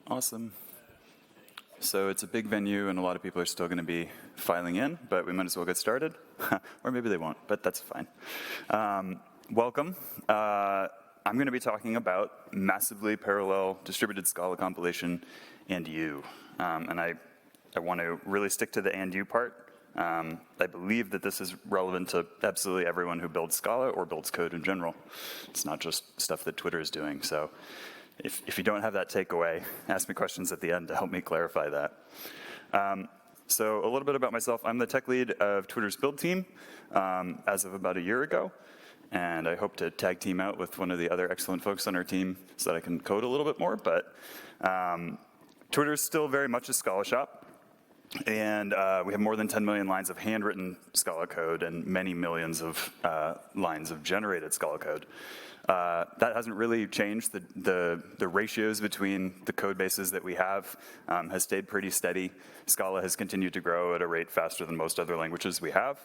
Awesome. So it's a big venue, and a lot of people are still going to be filing in, but we might as well get started. Or maybe they won't, but that's fine. Welcome. I'm going to be talking about massively parallel distributed Scala compilation and you. And I want to really stick to the and you part. I believe that this is relevant to absolutely everyone who builds Scala or builds code in general. It's not just stuff that Twitter is doing. So if you don't have that takeaway, ask me questions at the end to help me clarify that. So a little bit about myself. I'm the tech lead of Twitter's build team as of about a year ago. And I hope to tag team out with one of the other excellent folks on our team so that I can code a little bit more. But Twitter is still very much a Scala shop. And we have more than 10 million lines of handwritten Scala code and many millions of lines of generated Scala code. That hasn't really changed. The ratios between the code bases that we have has stayed pretty steady. Scala has continued to grow at a rate faster than most other languages we have.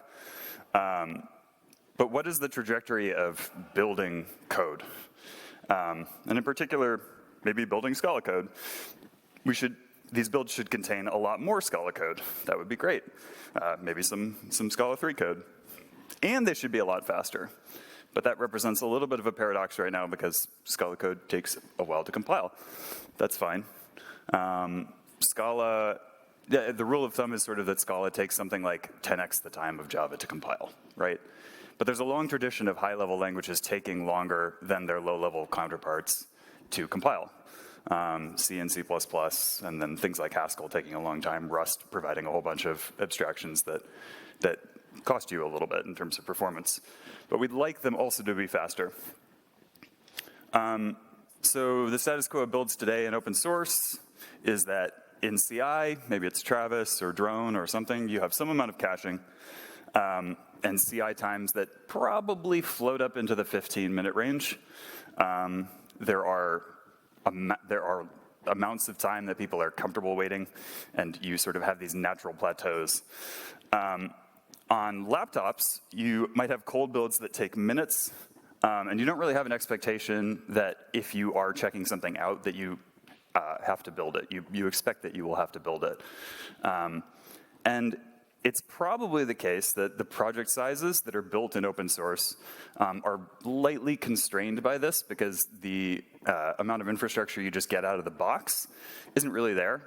But what is the trajectory of building code? And in particular, maybe building Scala code. These builds should contain a lot more Scala code. That would be great. Maybe some Scala 3 code. And they should be a lot faster. But that represents a little bit of a paradox right now because Scala code takes a while to compile. That's fine. Scala, the rule of thumb is sort of that Scala takes something like 10x the time of Java to compile, right? But there's a long tradition of high-level languages taking longer than their low-level counterparts to compile. C and C++, and then things like Haskell taking a long time, Rust providing a whole bunch of abstractions that cost you a little bit in terms of performance. But we'd like them also to be faster. So the status quo of builds today in open source is that in CI, maybe it's Travis or Drone or something, you have some amount of caching and CI times that probably float up into the 15-minute range. There are amounts of time that people are comfortable waiting, and you sort of have these natural plateaus. On laptops, you might have cold builds that take minutes, and you don't really have an expectation that if you are checking something out that you have to build it. You expect that you will have to build it. And it's probably the case that the project sizes that are built in open source are lightly constrained by this because the amount of infrastructure you just get out of the box isn't really there.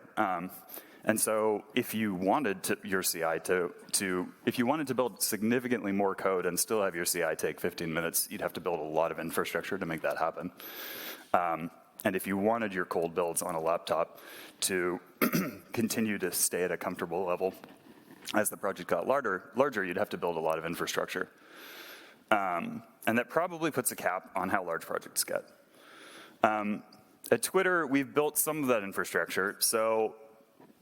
And so if you wanted your CI if you wanted to build significantly more code and still have your CI take 15 minutes, you'd have to build a lot of infrastructure to make that happen. And if you wanted your cold builds on a laptop to continue to stay at a comfortable level, as the project got larger, you'd have to build a lot of infrastructure. And that probably puts a cap on how large projects get. At Twitter, we've built some of that infrastructure. So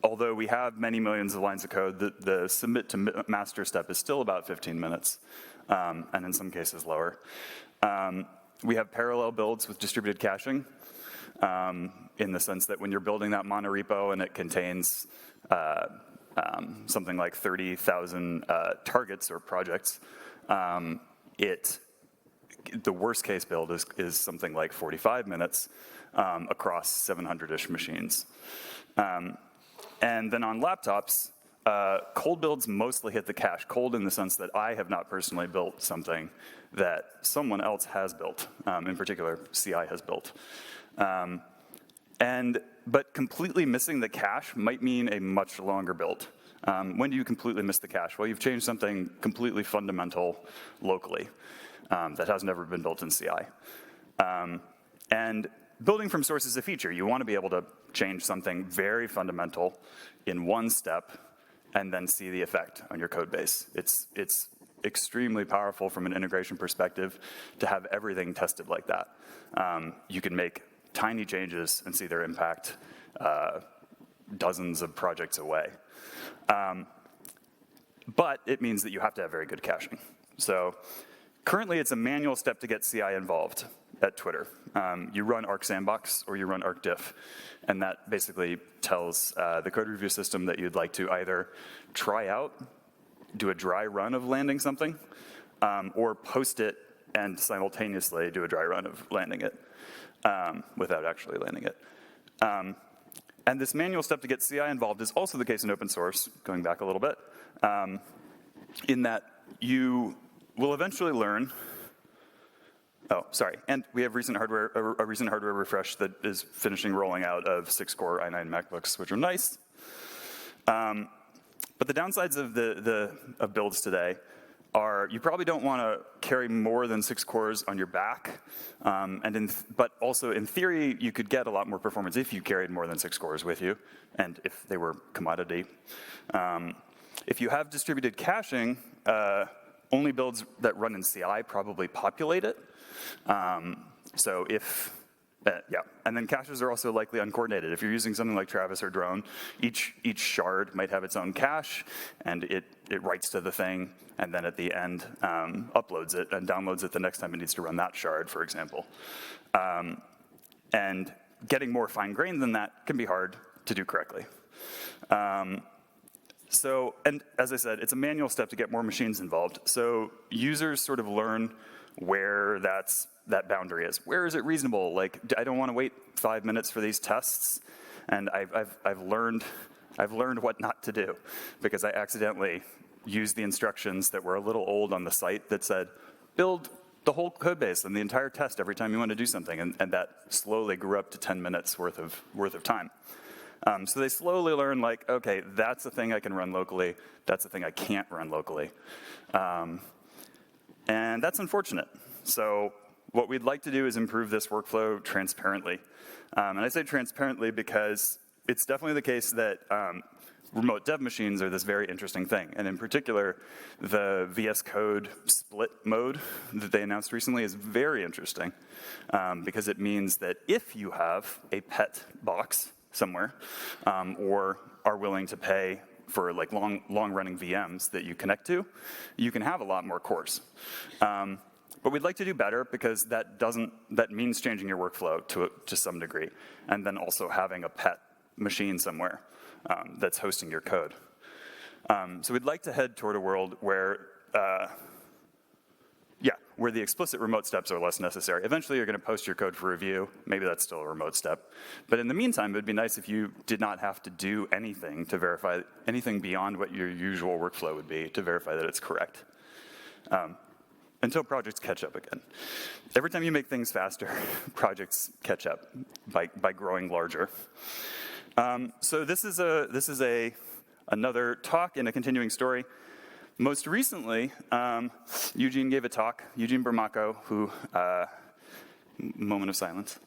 although we have many millions of lines of code, the submit to master step is still about 15 minutes, and in some cases lower. We have parallel builds with distributed caching, in the sense that when you're building that monorepo and it contains something like 30,000 targets or projects, the worst case build is something like 45 minutes across 700-ish machines. And then on laptops, cold builds mostly hit the cache. Cold in the sense that I have not personally built something that someone else has built, in particular CI has built. But completely missing the cache might mean a much longer build. When do you completely miss the cache? Well, you've changed something completely fundamental locally that has never been built in CI. And building from source is a feature. You want to be able to change something very fundamental in one step and then see the effect on your code base. It's extremely powerful from an integration perspective to have everything tested like that. You can make tiny changes and see their impact dozens of projects away. But it means that you have to have very good caching. So currently it's a manual step to get CI involved at Twitter. You run arc sandbox or you run arcdiff, and that basically tells the code review system that you'd like to either try out, do a dry run of landing something, or post it and simultaneously do a dry run of landing it without actually landing it. And this manual step to get CI involved is also the case in open source, going back a little bit, in that you will eventually learn. Oh, sorry. And we have a recent hardware refresh that is finishing rolling out of 6-core i9 MacBooks, which are nice. But the downsides of builds today are you probably don't want to carry more than 6 cores on your back. But also, in theory, you could get a lot more performance if you carried more than 6 cores with you, and if they were commodity. If you have distributed caching, only builds that run in CI probably populate it. So if, and then caches are also likely uncoordinated. If you're using something like Travis or Drone, each shard might have its own cache, and it writes to the thing, and then at the end uploads it and downloads it the next time it needs to run that shard, for example. And getting more fine-grained than that can be hard to do correctly. So, and as I said, it's a manual step to get more machines involved. So users sort of learn where that boundary is. Where is it reasonable? Like, I don't want to wait 5 minutes for these tests, and I've learned what not to do because I accidentally used the instructions that were a little old on the site that said, build the whole code base and the entire test every time you want to do something, and that slowly grew up to 10 minutes worth of time. So they slowly learn, like, okay, that's a thing I can run locally, that's a thing I can't run locally. And that's unfortunate. So what we'd like to do is improve this workflow transparently. And I say transparently because it's definitely the case that remote dev machines are this very interesting thing. And in particular, the VS Code split mode that they announced recently is very interesting because it means that if you have a pet box somewhere or are willing to pay for like long-running VMs that you connect to, you can have a lot more cores. But we'd like to do better because that means changing your workflow to some degree, and then also having a pet machine somewhere that's hosting your code. So we'd like to head toward a world where the explicit remote steps are less necessary. Eventually, you're going to post your code for review. Maybe that's still a remote step. But in the meantime, it would be nice if you did not have to do anything to verify anything beyond what your usual workflow would be to verify that it's correct. Until projects catch up again. Every time you make things faster, projects catch up by growing larger. So this is another talk in a continuing story. Most recently, Eugene gave a talk, Eugene Bermacco, who, moment of silence,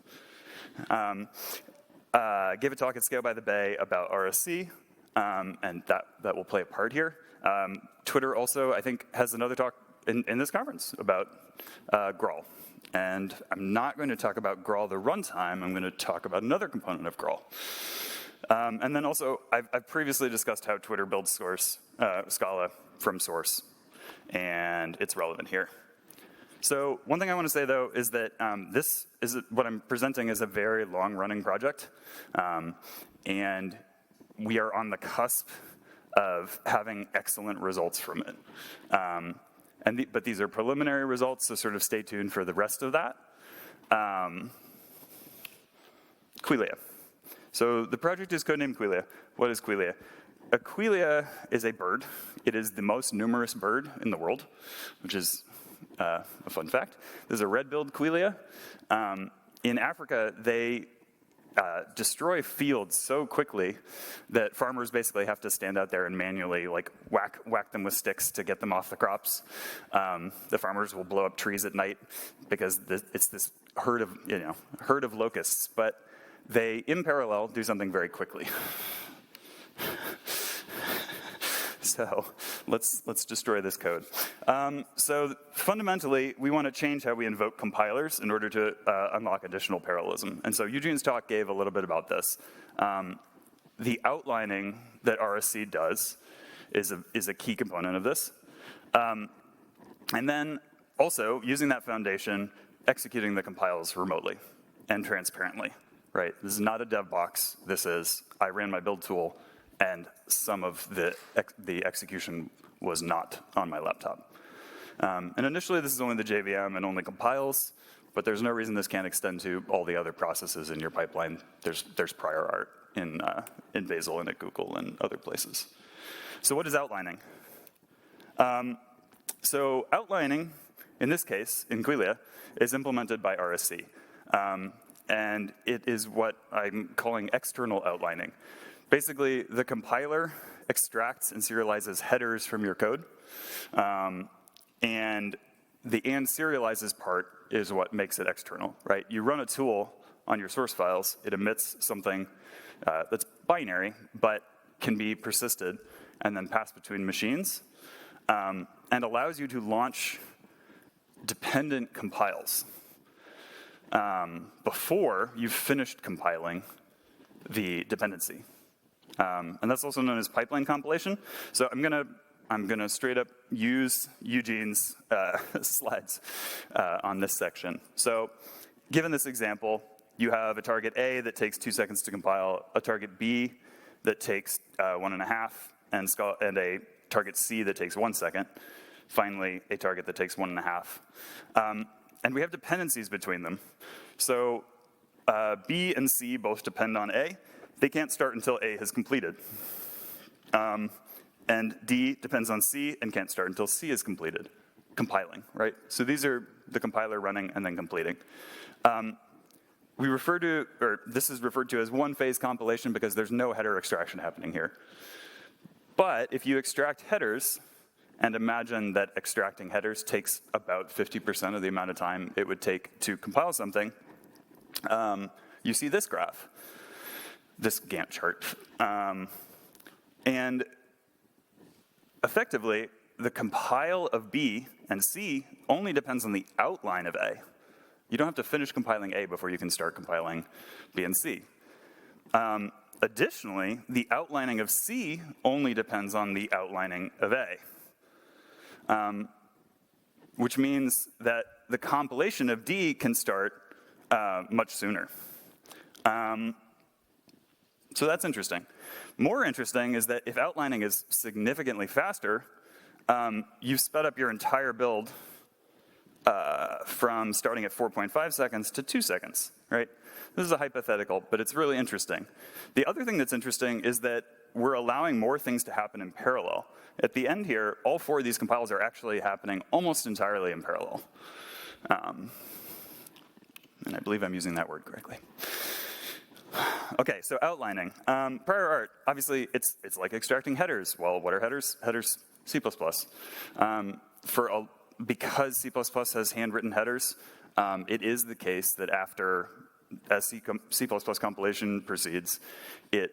gave a talk at Scale by the Bay about RSC, and that will play a part here. Twitter also, I think, has another talk in this conference about Graal. And I'm not going to talk about Graal the runtime, I'm going to talk about another component of Graal. And then also, I've previously discussed how Twitter builds Scala from source, and it's relevant here. So one thing I want to say, though, is that what I'm presenting is a very long-running project, and we are on the cusp of having excellent results from it. But these are preliminary results, so sort of stay tuned for the rest of that. Quelea. So the project is codenamed Quelea. What is Quelea? A quelea is a bird. It is the most numerous bird in the world, which is a fun fact. There's a red-billed quelea. In Africa, they destroy fields so quickly that farmers basically have to stand out there and manually like whack them with sticks to get them off the crops. The farmers will blow up trees at night because it's this herd of locusts, but they, in parallel, do something very quickly. So let's destroy this code. So fundamentally, we want to change how we invoke compilers in order to unlock additional parallelism. And so Eugene's talk gave a little bit about this. The outlining that RSC does is a key component of this. And then also, using that foundation, executing the compiles remotely and transparently. Right? This is not a dev box. This is, I ran my build tool, and some of the execution was not on my laptop. And initially, this is only the JVM and only compiles. but there's no reason this can't extend to all the other processes in your pipeline. There's prior art in Bazel and at Google and other places. So what is outlining? So outlining, in this case, in Quelea, is implemented by RSC. And it is what I'm calling external outlining. Basically, the compiler extracts and serializes headers from your code. And the and serializes part is what makes it external, right? You run a tool on your source files, it emits something that's binary, but can be persisted and then passed between machines, and allows you to launch dependent compiles before you've finished compiling the dependency. And that's also known as pipeline compilation. So I'm gonna straight up use Eugene's slides on this section. So given this example, you have a target A that takes 2 seconds to compile, a target B that takes 1.5, and a target C that takes 1 second. Finally, a target that takes 1.5. And we have dependencies between them. So B and C both depend on A. They can't start until A has completed. And D depends on C and can't start until C is completed, compiling, right? So these are the compiler running and then completing. This is referred to as one-phase compilation because there's no header extraction happening here. But if you extract headers, and imagine that extracting headers takes about 50% of the amount of time it would take to compile something, you see this graph, this Gantt chart. And effectively, the compile of B and C only depends on the outline of A. You don't have to finish compiling A before you can start compiling B and C. Additionally, the outlining of C only depends on the outlining of A. Which means that the compilation of D can start much sooner. So that's interesting. More interesting is that if outlining is significantly faster, you've sped up your entire build from starting at 4.5 seconds to 2 seconds, right? This is a hypothetical, but it's really interesting. The other thing that's interesting is that we're allowing more things to happen in parallel. At the end here, all 4 of these compiles are actually happening almost entirely in parallel. And I believe I'm using that word correctly. Okay, so outlining. Prior art, obviously, it's like extracting headers. Well, what are headers? Headers, C++. Because C++ has handwritten headers, it is the case that as C++ compilation proceeds, it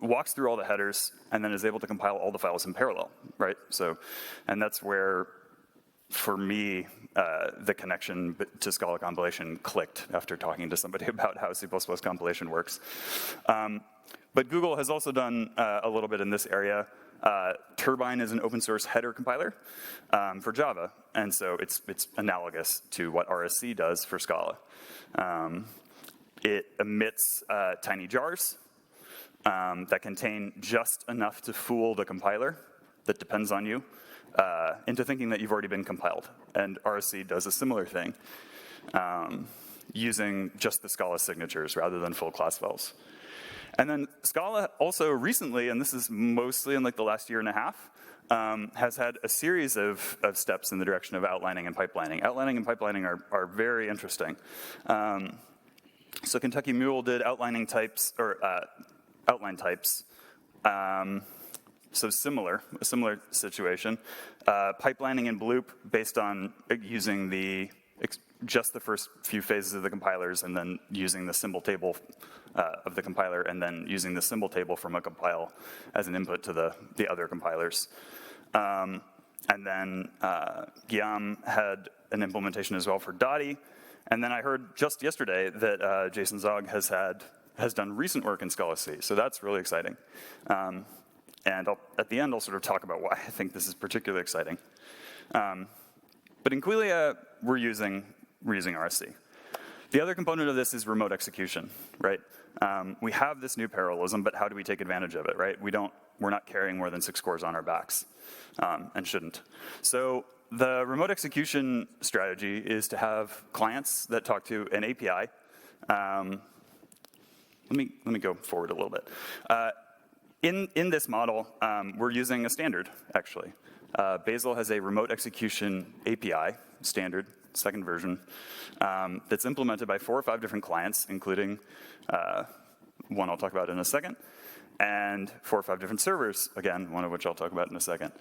walks through all the headers and then is able to compile all the files in parallel, right? So, and that's where, for me, the connection to Scala compilation clicked after talking to somebody about how C++ compilation works. But Google has also done a little bit in this area. Turbine is an open source header compiler for Java, and so it's analogous to what RSC does for Scala. It emits tiny jars that contain just enough to fool the compiler that depends on you into thinking that you've already been compiled. And RSC does a similar thing, using just the Scala signatures rather than full class files. And then Scala also recently, and this is mostly in like the last year and a half, has had a series of steps in the direction of outlining and pipelining. Outlining and pipelining are very interesting. So Kentucky Mule did outlining types, or outline types. So a similar situation. Pipelining in Bloop based on using just the first few phases of the compilers and then using the symbol table of the compiler and then using the symbol table from a compile as an input to the other compilers. And then Guillaume had an implementation as well for Dotty. And then I heard just yesterday that Jason Zog has done recent work in Scala C. So that's really exciting. And at the end, I'll sort of talk about why I think this is particularly exciting. But in Quelea, we're using RSC. The other component of this is remote execution, right? We have this new parallelism, but how do we take advantage of it, right? We're not carrying more than 6 cores on our backs, and shouldn't. So the remote execution strategy is to have clients that talk to an API. Let me go forward a little bit. In this model, we're using a standard, actually. Bazel has a remote execution API, standard, second version, that's implemented by 4 or 5 different clients, including one I'll talk about in a second, and 4 or 5 different servers, again, one of which I'll talk about in a second.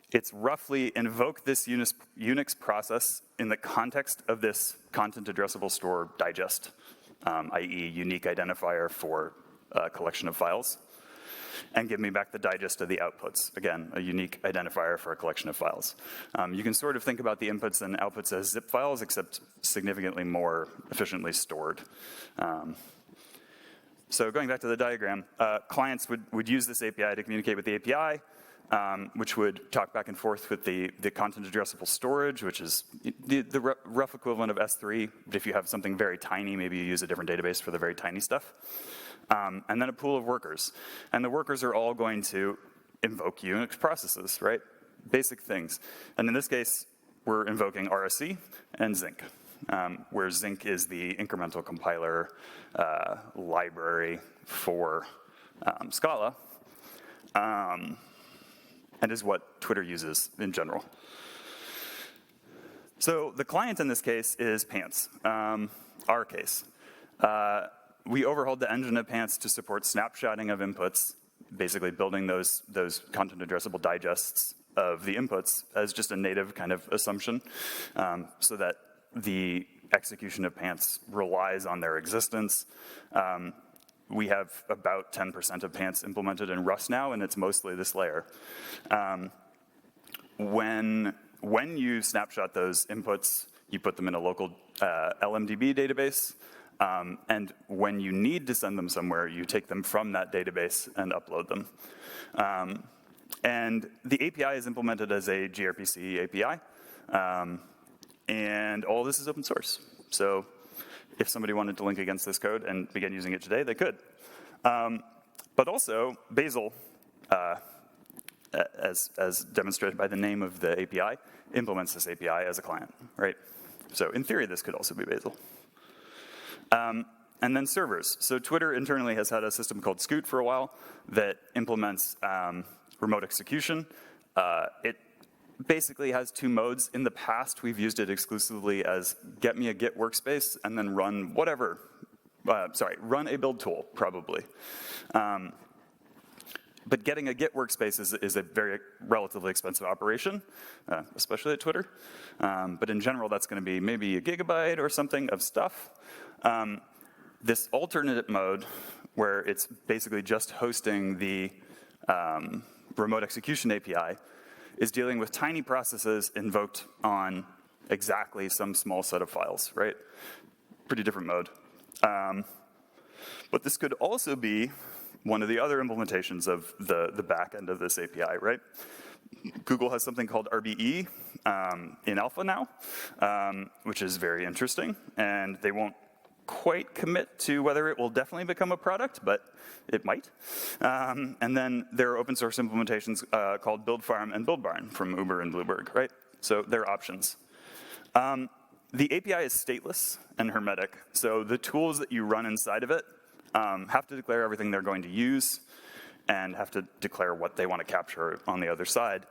It's roughly invoke this Unix process in the context of this content addressable store digest, i.e. unique identifier for a collection of files, and give me back the digest of the outputs. Again, a unique identifier for a collection of files. You can sort of think about the inputs and outputs as zip files, except significantly more efficiently stored. So going back to the diagram, clients would use this API to communicate with the API, which would talk back and forth with the content addressable storage, which is the rough equivalent of S3. But if you have something very tiny, maybe you use a different database for the very tiny stuff. And then a pool of workers. And the workers are all going to invoke Unix processes, right? Basic things. And in this case, we're invoking RSC and zinc, where zinc is the incremental compiler library for Scala, and is what Twitter uses in general. So the client in this case is Pants, our case. We overhauled the engine at Pants to support snapshotting of inputs, basically building those content addressable digests of the inputs as just a native kind of assumption, so that the execution of Pants relies on their existence. We have about 10% of Pants implemented in Rust now, and it's mostly this layer. When you snapshot those inputs, you put them in a local LMDB database, and when you need to send them somewhere, you take them from that database and upload them. And the API is implemented as a gRPC API, and all this is open source. So if somebody wanted to link against this code and begin using it today, they could. But also, Bazel, as demonstrated by the name of the API, implements this API as a client, right? So in theory, this could also be Bazel. And then servers. So Twitter internally has had a system called Scoot for a while that implements remote execution. It basically has 2 modes. In the past, we've used it exclusively as get me a Git workspace and then run whatever, run a build tool, probably. But getting a Git workspace is a very relatively expensive operation, especially at Twitter. But in general, that's going to be maybe a gigabyte or something of stuff. This alternate mode, where it's basically just hosting the remote execution API, is dealing with tiny processes invoked on exactly some small set of files, right? Pretty different mode. But this could also be one of the other implementations of the back end of this API, right? Google has something called RBE in alpha now, which is very interesting, and they won't quite commit to whether it will definitely become a product, but it might. And then there are open source implementations called Build Farm and Build Barn from Uber and Bluebird, right? So there are options. The API is stateless and hermetic, so the tools that you run inside of it have to declare everything they're going to use and have to declare what they want to capture on the other side.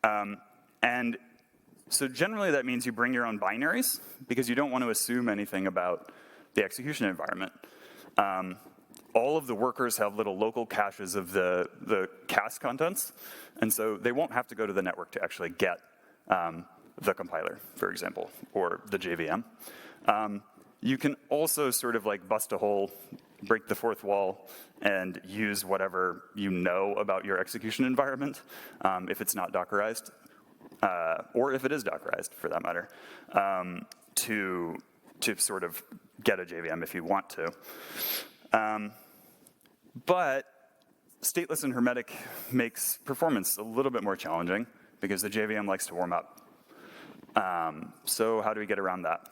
And so generally that means you bring your own binaries because you don't want to assume anything about the execution environment. All of the workers have little local caches of the cast contents, and so they won't have to go to the network to actually get the compiler, for example, or the JVM. You can also sort of like bust a hole, break the fourth wall, and use whatever you know about your execution environment, if it's not Dockerized, or if it is Dockerized, for that matter, to sort of get a JVM if you want to. But stateless and hermetic makes performance a little bit more challenging because the JVM likes to warm up. So how do we get around that?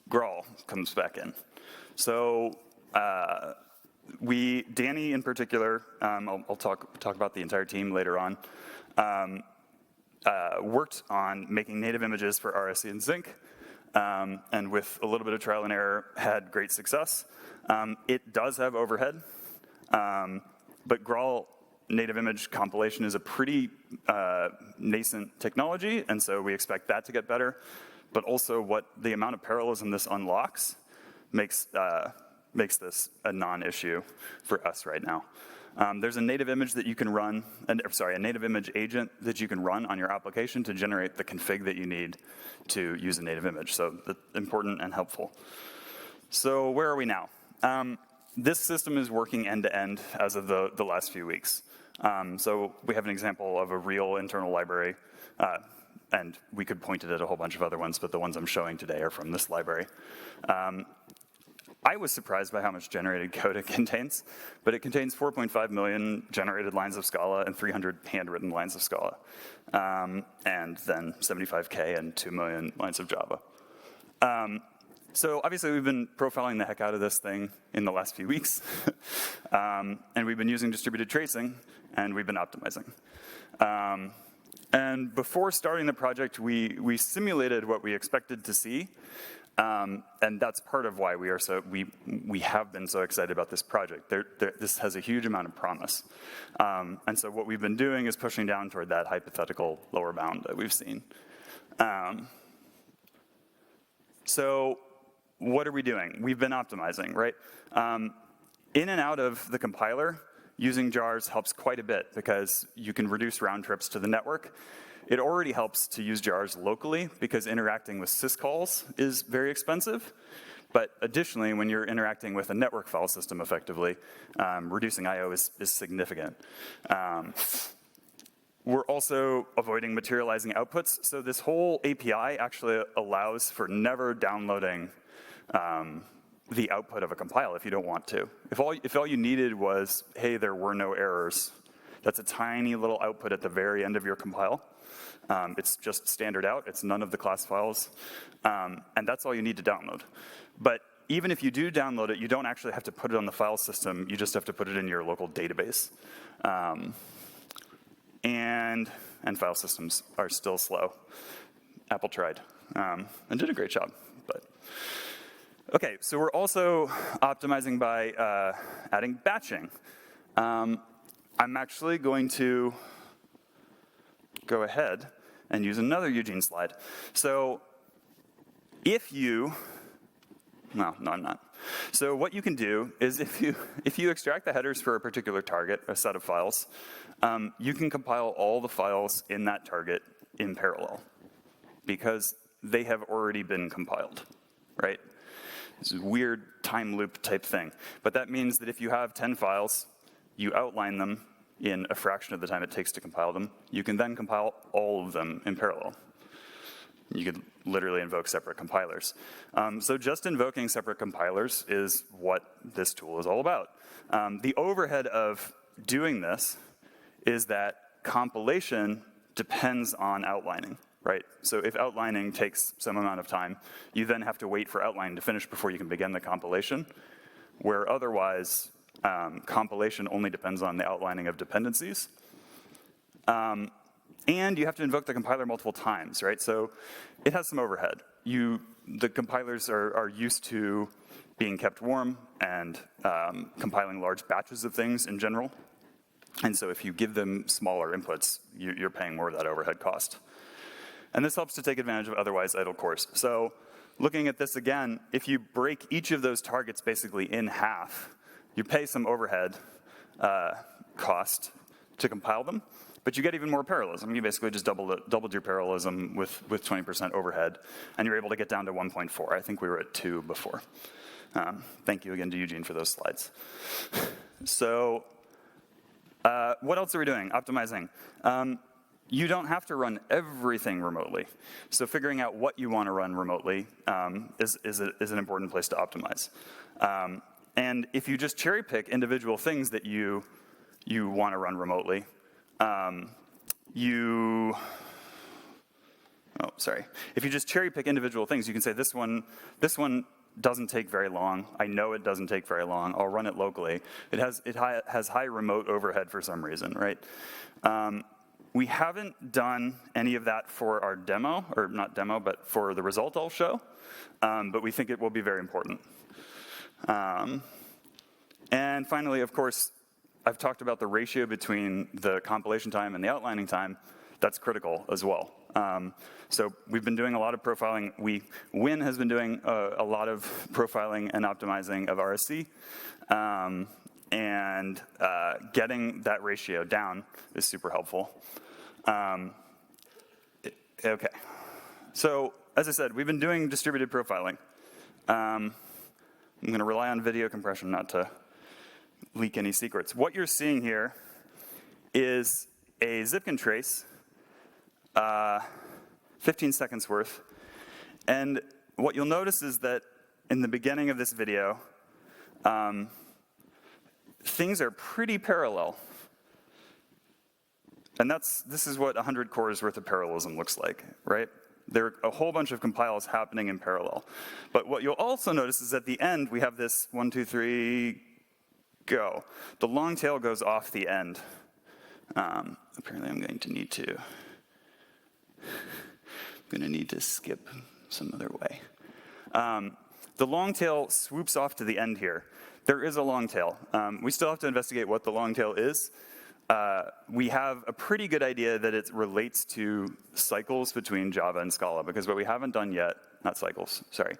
Graal comes back in. So Danny in particular, I'll talk about the entire team later on, worked on making native images for RSC and zinc, and with a little bit of trial and error, had great success. It does have overhead, but Graal native image compilation is a pretty nascent technology, and so we expect that to get better. But also what the amount of parallelism this unlocks makes this a non-issue for us right now. There's a native image that you can run, a native image agent that you can run on your application to generate the config that you need to use a native image. So that's important and helpful. So where are we now? This system is working end-to-end as of the last few weeks. So we have an example of a real internal library, and we could point it at a whole bunch of other ones, but the ones I'm showing today are from this library. I was surprised by how much generated code it contains, but it contains 4.5 million generated lines of Scala and 300 handwritten lines of Scala, and then 75K and 2 million lines of Java. So obviously we've been profiling the heck out of this thing in the last few weeks, and we've been using distributed tracing, and we've been optimizing. And before starting the project, we simulated what we expected to see, and that's part of why we have been so excited about this project. This has a huge amount of promise. And so what we've been doing is pushing down toward that hypothetical lower bound that we've seen. So what are we doing? We've been optimizing, right? In and out of the compiler, using jars helps quite a bit because you can reduce round trips to the network. It already helps to use jars locally because interacting with syscalls is very expensive. But additionally, when you're interacting with a network file system effectively, reducing I/O is significant. We're also avoiding materializing outputs. So this whole API actually allows for never downloading the output of a compile if you don't want to. If all you needed was, hey, there were no errors, that's a tiny little output at the very end of your compile. It's just standard out, it's none of the class files, and that's all you need to download. But even if you do download it, you don't actually have to put it on the file system, you just have to put it in your local database. And file systems are still slow. Apple tried, and did a great job, but. Okay, so we're also optimizing by adding batching. I'm actually going to go ahead and use another Eugene slide. So if you, no, I'm not. So what you can do is if you extract the headers for a particular target, a set of files, you can compile all the files in that target in parallel because they have already been compiled, right? It's a weird time loop type thing. But that means that if you have 10 files, you outline them in a fraction of the time it takes to compile them. You can then compile all of them in parallel. You could literally invoke separate compilers. So just invoking separate compilers is what this tool is all about. The overhead of doing this is that compilation depends on outlining. Right? So if outlining takes some amount of time, you then have to wait for outlining to finish before you can begin the compilation, where otherwise compilation only depends on the outlining of dependencies. And you have to invoke the compiler multiple times, right? So it has some overhead. The compilers are used to being kept warm and compiling large batches of things in general. And so if you give them smaller inputs, you're paying more of that overhead cost. And this helps to take advantage of otherwise idle cores. So looking at this again, if you break each of those targets basically in half, you pay some overhead cost to compile them, but you get even more parallelism. You basically just doubled your parallelism with 20% overhead, and you're able to get down to 1.4. I think we were at 2 before. Thank you again to Eugene for those slides. So what else are we doing? Optimizing. You don't have to run everything remotely. So figuring out what you want to run remotely is an important place to optimize. And if you just cherry pick individual things that you want to run remotely, If you just cherry pick individual things, you can say this one doesn't take very long. I know it doesn't take very long. I'll run it locally. It has high remote overhead for some reason, right? We haven't done any of that for our demo, or not demo, but for the result I'll show, but we think it will be very important. And finally, of course, I've talked about the ratio between the compilation time and the outlining time. That's critical as well. So we've been doing a lot of profiling. Win has been doing a lot of profiling and optimizing of RSC. And getting that ratio down is super helpful. Okay. So as I said, we've been doing distributed profiling. I'm going to rely on video compression not to leak any secrets. What you're seeing here is a Zipkin trace, 15 seconds worth. And what you'll notice is that in the beginning of this video, things are pretty parallel. And this is what 100 cores worth of parallelism looks like, right? There are a whole bunch of compiles happening in parallel. But what you'll also notice is at the end, we have this 1, 2, 3, go. The long tail goes off the end. Apparently I'm going to need to skip some other way. The long tail swoops off to the end here. There is a long tail. We still have to investigate what the long tail is. We have a pretty good idea that it relates to cycles between Java and Scala, because what we haven't done yet, not cycles, sorry,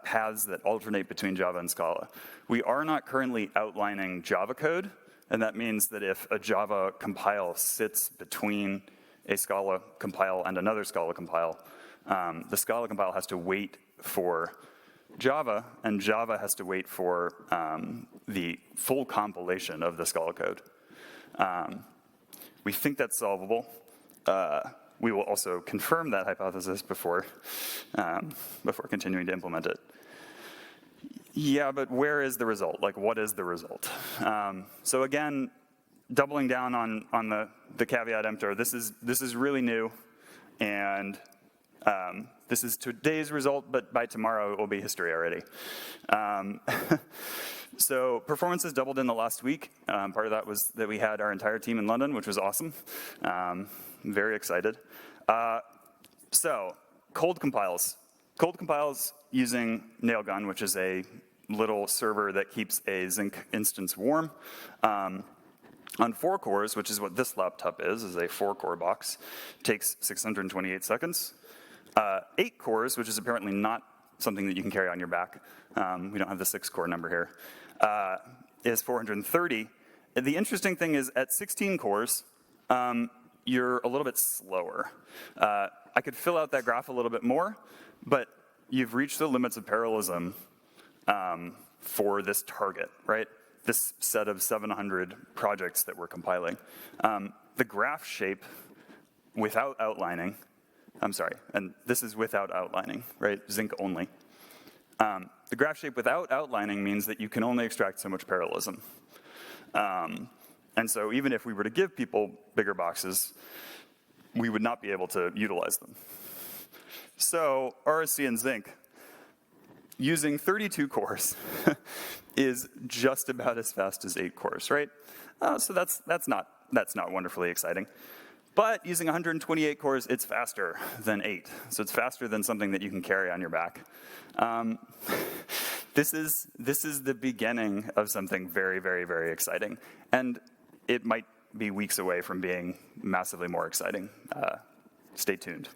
paths that alternate between Java and Scala. We are not currently outlining Java code, and that means that if a Java compile sits between a Scala compile and another Scala compile, the Scala compile has to wait for Java, and Java has to wait for the full compilation of the Scala code. We think that's solvable. We will also confirm that hypothesis before continuing to implement it. Yeah, but where is the result? Like, what is the result? So again, doubling down on the caveat emptor, this is really new, and this is today's result, but by tomorrow it will be history already. So performance has doubled in the last week. Part of that was that we had our entire team in London, which was awesome. Very excited. So cold compiles. Cold compiles using Nailgun, which is a little server that keeps a zinc instance warm. On 4 cores, which is what this laptop is a 4-core box, takes 628 seconds. 8 cores, which is apparently not something that you can carry on your back. We don't have the 6-core number here. Is 430. And the interesting thing is at 16 cores, you're a little bit slower. I could fill out that graph a little bit more, but you've reached the limits of parallelism for this target, right? This set of 700 projects that we're compiling. The graph shape without outlining, I'm sorry, and this is without outlining, right? Zinc only. The graph shape without outlining means that you can only extract so much parallelism. And so even if we were to give people bigger boxes, we would not be able to utilize them. So RSC and zinc, using 32 cores is just about as fast as 8 cores, right? So that's not wonderfully exciting. But using 128 cores, it's faster than 8. So it's faster than something that you can carry on your back. This is the beginning of something very, very, very exciting. And it might be weeks away from being massively more exciting. Stay tuned.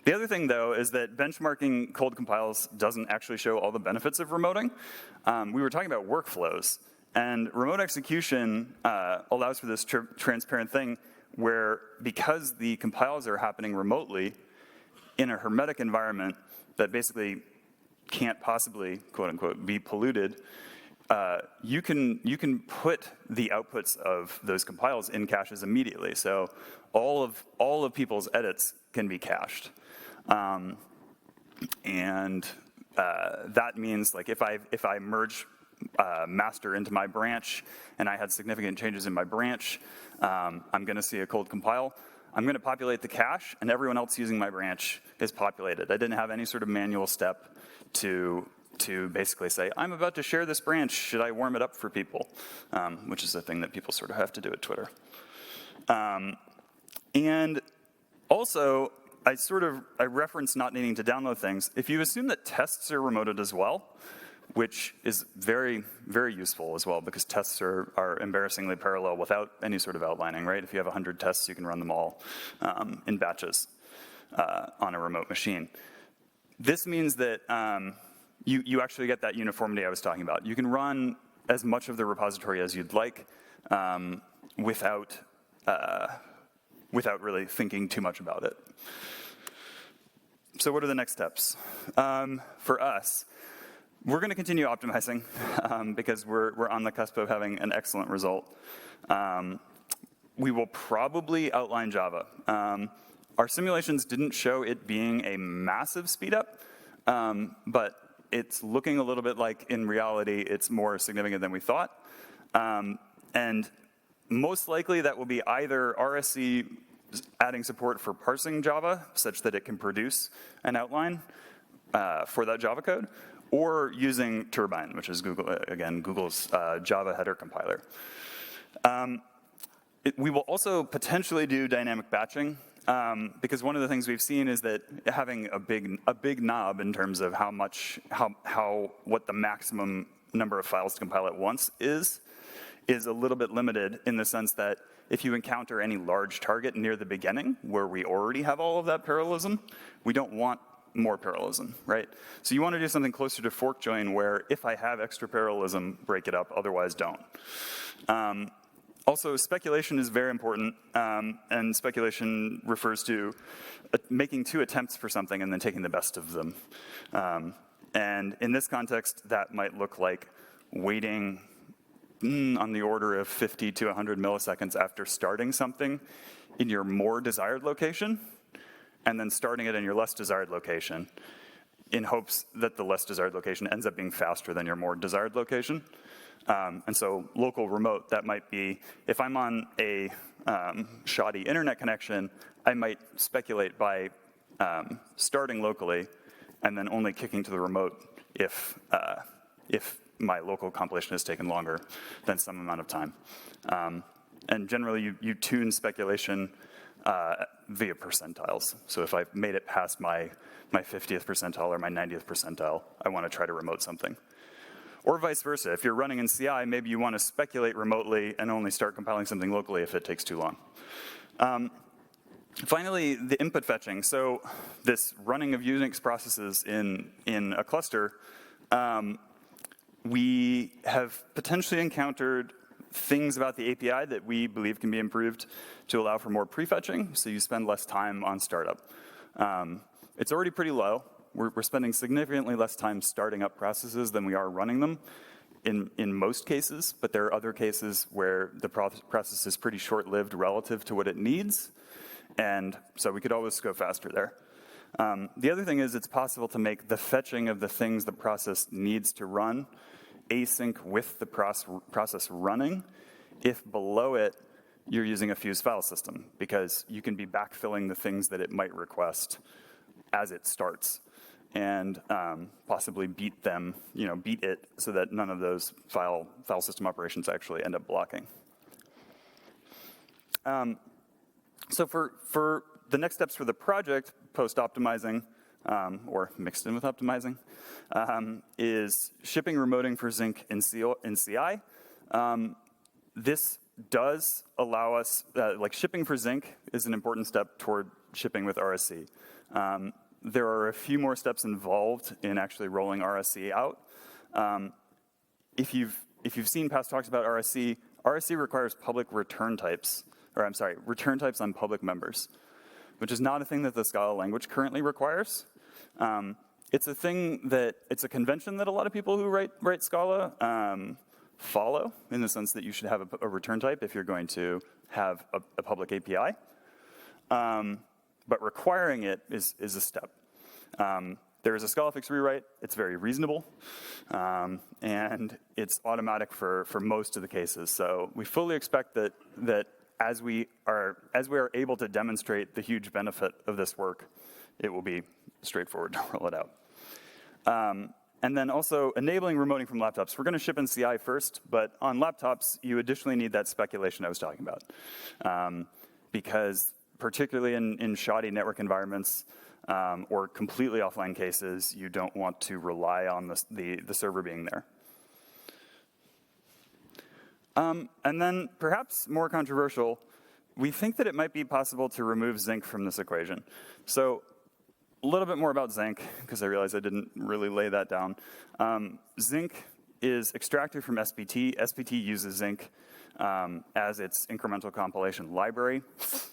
The other thing, though, is that benchmarking cold compiles doesn't actually show all the benefits of remoting. We were talking about workflows. And remote execution allows for this transparent thing where, because the compiles are happening remotely in a hermetic environment that basically can't possibly, quote unquote, be polluted, you can put the outputs of those compiles in caches immediately. So all of people's edits can be cached. And that means, like, if I merge master into my branch and I had significant changes in my branch, I'm going to see a cold compile. I'm going to populate the cache, and everyone else using my branch is populated. I didn't have any sort of manual step to basically say, I'm about to share this branch, should I warm it up for people? Which is a thing that people sort of have to do at Twitter. And also, I referenced not needing to download things. If you assume that tests are remoted as well, which is very, very useful as well, because tests are embarrassingly parallel without any sort of outlining, right? If you have 100 tests, you can run them all in batches on a remote machine. This means that you actually get that uniformity I was talking about. You can run as much of the repository as you'd like without really thinking too much about it. So what are the next steps? For us, we're going to continue optimizing because we're on the cusp of having an excellent result. We will probably outline Java. Our simulations didn't show it being a massive speed up, but it's looking a little bit like in reality it's more significant than we thought. And most likely that will be either RSC adding support for parsing Java such that it can produce an outline for that Java code, or using Turbine, which is Google's Java header compiler. We will also potentially do dynamic batching, because one of the things we've seen is that having a big knob in terms of what the maximum number of files to compile at once is a little bit limited, in the sense that if you encounter any large target near the beginning where we already have all of that parallelism, we don't want more parallelism, right? So you want to do something closer to fork join, where if I have extra parallelism, break it up, otherwise don't. Also, speculation is very important, and speculation refers to making 2 attempts for something and then taking the best of them. And in this context, that might look like waiting on the order of 50 to 100 milliseconds after starting something in your more desired location, and then starting it in your less desired location, in hopes that the less desired location ends up being faster than your more desired location. And so local remote, that might be, if I'm on a shoddy internet connection, I might speculate by starting locally and then only kicking to the remote if my local compilation has taken longer than some amount of time. And generally, you tune speculation via percentiles. So if I've made it past my 50th percentile or my 90th percentile, I want to try to remote something. Or vice versa. If you're running in CI, maybe you want to speculate remotely and only start compiling something locally if it takes too long. Finally, the input fetching. So this running of Unix processes in a cluster, we have potentially encountered things about the API that we believe can be improved to allow for more prefetching, so you spend less time on startup. It's already pretty low. We're spending significantly less time starting up processes than we are running them in most cases, but there are other cases where the process is pretty short-lived relative to what it needs, and so we could always go faster there. The other thing is, it's possible to make the fetching of the things the process needs to run async with the process running if below it you're using a fused file system, because you can be backfilling the things that it might request as it starts, and possibly beat it so that none of those file system operations actually end up blocking. So for the next steps for the project, post-optimizing, or mixed in with optimizing, is shipping remoting for zinc in CI. This does allow us, shipping for zinc is an important step toward shipping with RSC. There are a few more steps involved in actually rolling RSC out. If you've seen past talks about RSC, RSC requires public return types, return types on public members, which is not a thing that the Scala language currently requires. It's a convention that a lot of people who write Scala follow, in the sense that you should have a return type if you're going to have a public API. But requiring it is a step. There is a ScalaFix rewrite. It's very reasonable, and it's automatic for most of the cases. So we fully expect that as we are able to demonstrate the huge benefit of this work, it will be straightforward to roll it out. And then also enabling remoting from laptops. We're going to ship in CI first, but on laptops, you additionally need that speculation I was talking about. Because particularly in shoddy network environments or completely offline cases, you don't want to rely on the server being there. And then perhaps more controversial, we think that it might be possible to remove zinc from this equation. So a little bit more about zinc, because I realized I didn't really lay that down. Zinc is extracted from SPT. SPT uses zinc as its incremental compilation library.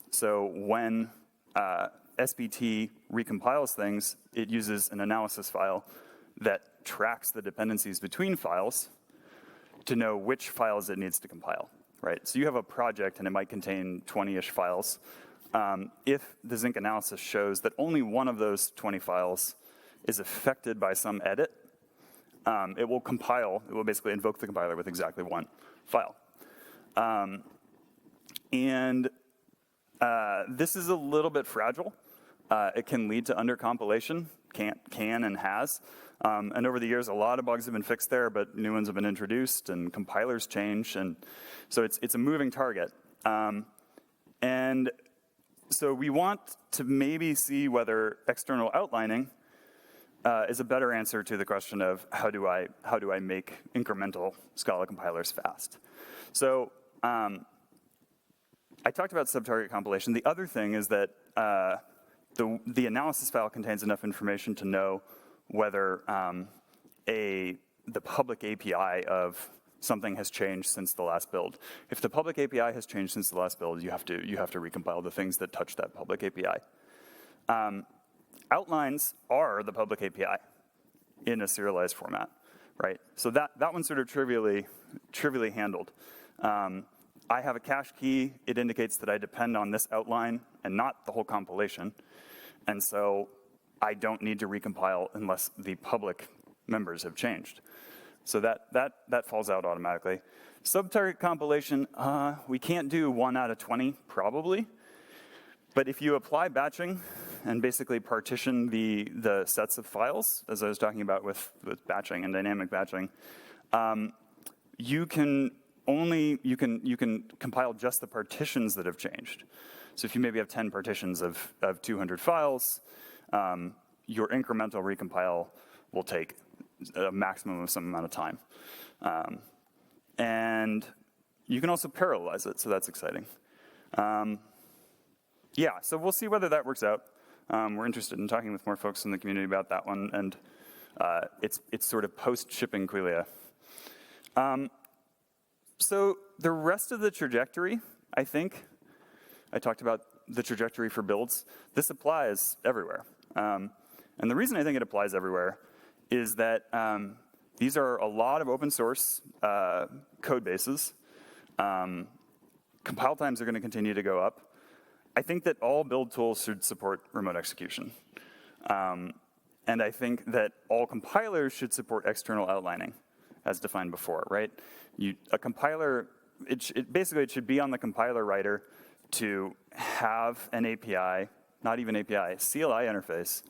So when SPT recompiles things, it uses an analysis file that tracks the dependencies between files to know which files it needs to compile, right? So you have a project and it might contain 20-ish files. If the zinc analysis shows that only one of those 20 files is affected by some edit, it will compile, it will basically invoke the compiler with exactly one file. This is a little bit fragile. It can lead to undercompilation, can and has. And over the years, a lot of bugs have been fixed there, but new ones have been introduced and compilers change. And so it's a moving target. And so we want to maybe see whether external outlining is a better answer to the question of how do I make incremental Scala compilers fast? So I talked about subtarget compilation. The other thing is that the analysis file contains enough information to know whether the public API of something has changed since the last build. If the public API has changed since the last build, you have to recompile the things that touch that public API. Outlines are the public API in a serialized format, right? So that one's sort of trivially handled. I have a cache key. It indicates that I depend on this outline and not the whole compilation. And so I don't need to recompile unless the public members have changed. So that falls out automatically. Subtarget compilation, we can't do 1 out of 20, probably. But if you apply batching and basically partition the sets of files, as I was talking about with batching and dynamic batching, you can compile just the partitions that have changed. So if you maybe have 10 partitions of 200 files, your incremental recompile will take a maximum of some amount of time. And you can also parallelize it, so that's exciting. Yeah, so we'll see whether that works out. We're interested in talking with more folks in the community about that one, and it's sort of post-shipping Quelea. So the rest of the trajectory, I think, I talked about the trajectory for builds. This applies everywhere. And the reason I think it applies everywhere is that these are a lot of open source code bases. Compile times are going to continue to go up. I think that all build tools should support remote execution. And I think that all compilers should support external outlining, as defined before, right? A compiler, it should be on the compiler writer to have an API, not even API, CLI interface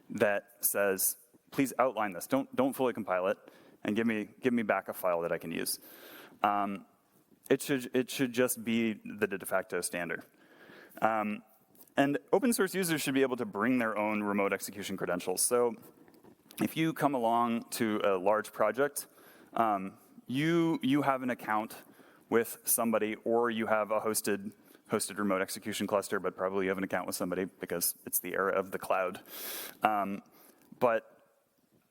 that says, please outline this. Don't fully compile it, and give me back a file that I can use. It should just be the de facto standard. And open source users should be able to bring their own remote execution credentials. So if you come along to a large project, you have an account with somebody, or you have a hosted remote execution cluster, but probably you have an account with somebody because it's the era of the cloud. But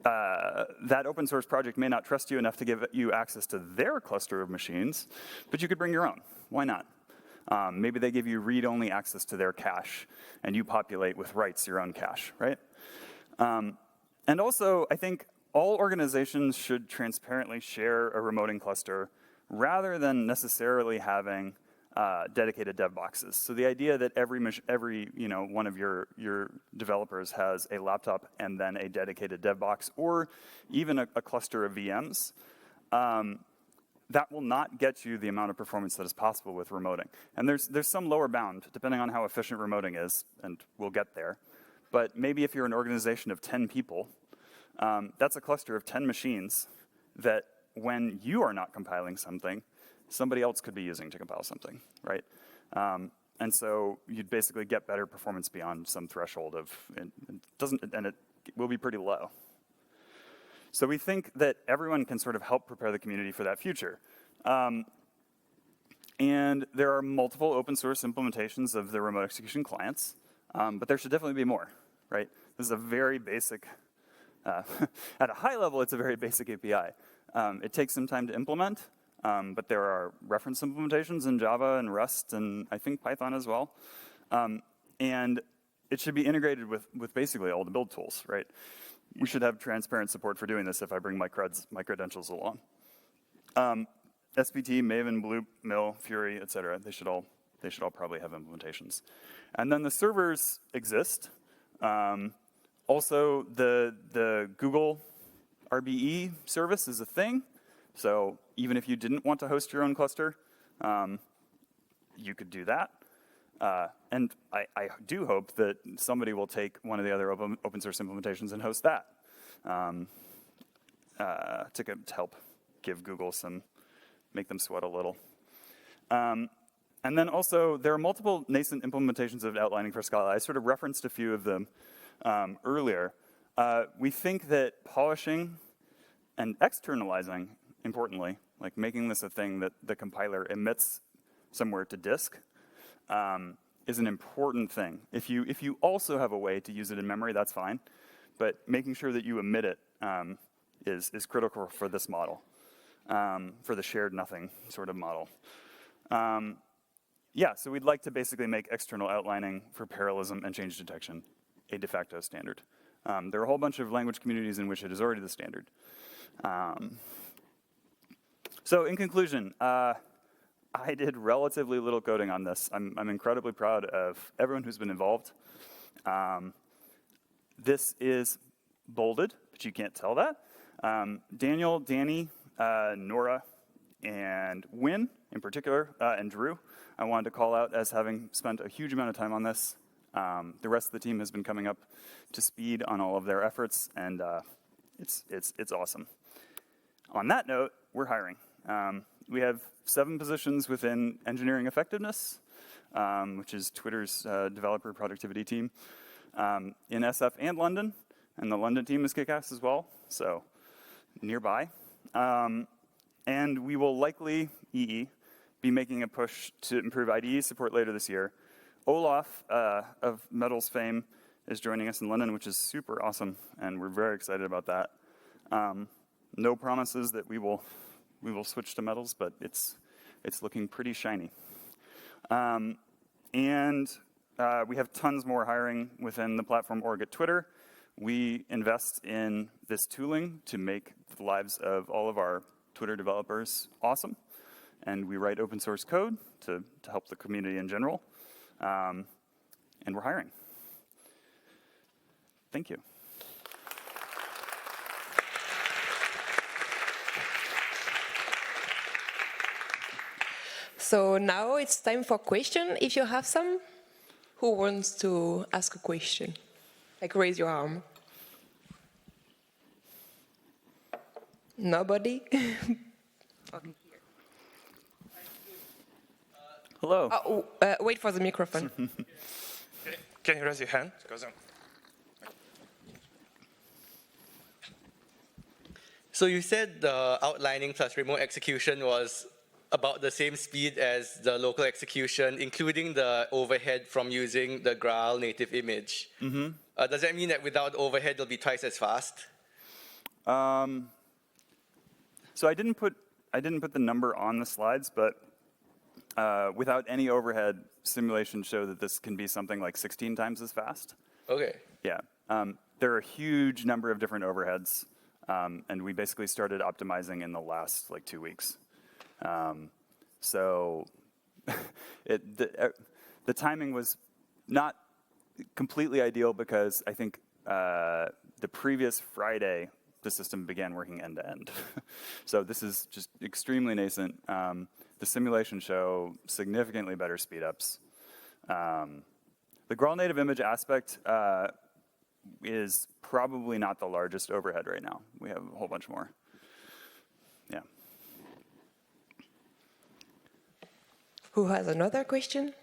that open source project may not trust you enough to give you access to their cluster of machines, but you could bring your own. Why not? Maybe they give you read-only access to their cache, and you populate with writes your own cache, right? And also, I think all organizations should transparently share a remoting cluster rather than necessarily having dedicated dev boxes. So the idea that every one of your developers has a laptop and then a dedicated dev box, or even a cluster of VMs, that will not get you the amount of performance that is possible with remoting. And there's some lower bound, depending on how efficient remoting is, and we'll get there. But maybe if you're an organization of 10 people, that's a cluster of 10 machines that when you are not compiling something, somebody else could be using to compile something, right? And so you'd basically get better performance beyond some threshold of, it will be pretty low. So we think that everyone can sort of help prepare the community for that future. And there are multiple open source implementations of the remote execution clients, but there should definitely be more, right? This is a very basic, at a high level, it's a very basic API. It takes some time to implement, but there are reference implementations in Java and Rust and I think Python as well. And it should be integrated with basically all the build tools, right? We should have transparent support for doing this if I bring my credentials along. SPT, Maven, Bloop, Mill, Fury, et cetera, they should all probably have implementations. And then the servers exist. Also, the Google RBE service is a thing. So even if you didn't want to host your own cluster, you could do that. And I do hope that somebody will take one of the other open source implementations and host that to help give Google make them sweat a little. And then also, there are multiple nascent implementations of outlining for Scala. I sort of referenced a few of them earlier. We think that polishing and externalizing, importantly, like making this a thing that the compiler emits somewhere to disk, is an important thing. If you also have a way to use it in memory, that's fine. But making sure that you emit it is critical for this model, for the shared nothing sort of model. Yeah, so we'd like to basically make external outlining for parallelism and change detection a de facto standard. There are a whole bunch of language communities in which it is already the standard. So in conclusion, I did relatively little coding on this. I'm incredibly proud of everyone who's been involved. This is bolded, but you can't tell that. Daniel, Danny, Nora, and Win in particular, and Drew, I wanted to call out as having spent a huge amount of time on this. The rest of the team has been coming up to speed on all of their efforts, and it's awesome. On that note, we're hiring. We have 7 positions within engineering effectiveness, which is Twitter's developer productivity team, in SF and London, and the London team is kick-ass as well, so nearby. And we will likely, be making a push to improve IDE support later this year. Olaf of Metals fame is joining us in London, which is super awesome, and we're very excited about that. No promises that we will switch to Metals, but it's looking pretty shiny. And we have tons more hiring within the platform org at Twitter. We invest in this tooling to make the lives of all of our Twitter developers awesome. And we write open source code to help the community in general. And we're hiring. Thank you. So now it's time for question. If you have some, who wants to ask a question? Like raise your arm. Nobody? Okay. Hello. Wait for the microphone. Can you raise your hand? So you said the outlining plus remote execution was about the same speed as the local execution, including the overhead from using the Graal native image. Mm-hmm. Does that mean that without overhead, it'll be twice as fast? So I didn't put the number on the slides, but without any overhead, simulations show that this can be something like 16 times as fast. Okay. Yeah. There are a huge number of different overheads, and we basically started optimizing in the last 2 weeks. So the timing was not completely ideal because I think the previous Friday, the system began working end to end. So this is just extremely nascent. The simulations show significantly better speedups. The Graal native image aspect is probably not the largest overhead right now. We have a whole bunch more. Yeah. Who has another question?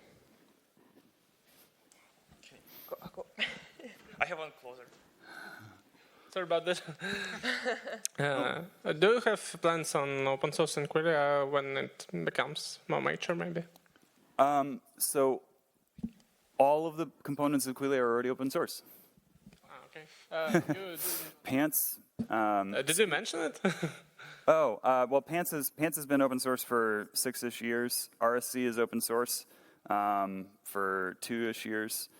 Sorry about that. Do you have plans on open source in Quelea when it becomes more mature, maybe? So all of the components of Quelea are already open source. Okay. Pants. Did you mention it? Well, Pants has been open source for 6-ish years. RSC is open source for 2-ish years.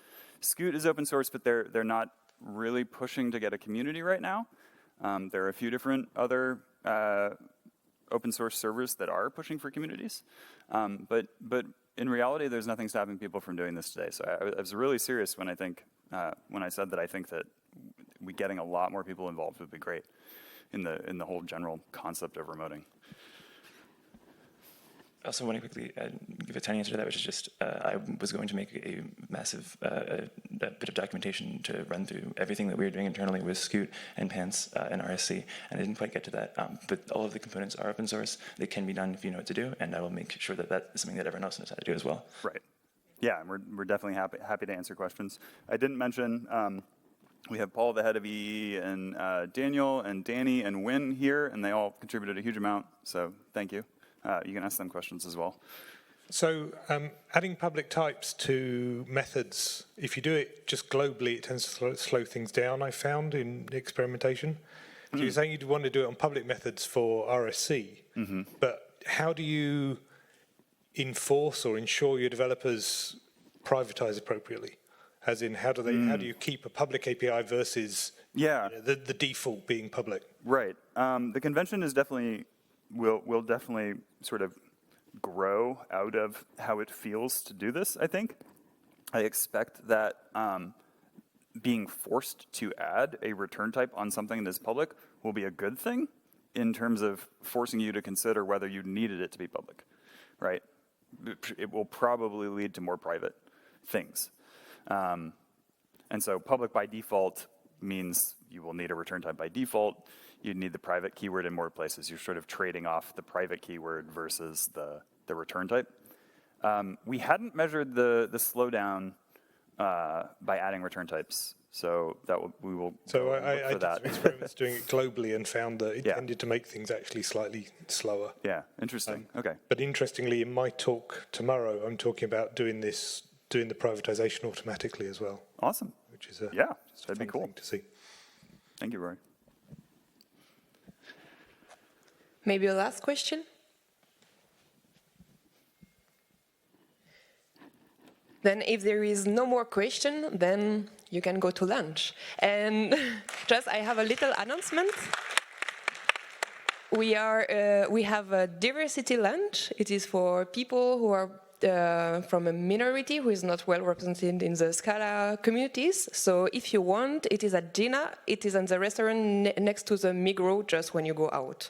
Scoot is open source, but they're not really pushing to get a community right now. There are a few different other open source servers that are pushing for communities, but in reality, there's nothing stopping people from doing this today. So I was really serious when I said that I think that getting a lot more people involved would be great in the whole general concept of remoting. I also want to quickly give a tiny answer to that, which is just I was going to make a massive a bit of documentation to run through everything that we were doing internally with Scoot and Pants and RSC, and I didn't quite get to that. But all of the components are open source. They can be done if you know what to do, and I will make sure that that is something that everyone else knows how to do as well. Right. Yeah, and we're definitely happy to answer questions. I didn't mention we have Paul, the head of EE, and Daniel and Danny and Win here, and they all contributed a huge amount. So thank you. You can ask them questions as well. So adding public types to methods, if you do it just globally, it tends to slow things down, I found, in experimentation. So you're saying you'd want to do it on public methods for RSC, but how do you enforce or ensure your developers privatize appropriately? As in, how do you keep a public API versus the default being public? Right. The convention is definitely will definitely sort of grow out of how it feels to do this, I think. I expect that being forced to add a return type on something that is public will be a good thing in terms of forcing you to consider whether you needed it to be public, right? It will probably lead to more private things. And so public by default means you will need a return type by default. You need the private keyword in more places. You're sort of trading off the private keyword versus the return type. We hadn't measured the slowdown by adding return types, so we will. So I did some experiments doing it globally and found that it tended to make things actually slightly slower. Yeah, interesting. Okay. But interestingly, in my talk tomorrow, I'm talking about doing the privatization automatically as well. Awesome. Which is that'd be cool thing to see. Thank you, Rory. Maybe a last question? Then if there is no more question, then you can go to lunch. And I have a little announcement. We have a diversity lunch. It is for people who are from a minority who is not well represented in the Scala communities. So if you want, it is at Gina. It is in the restaurant next to the Migros just when you go out.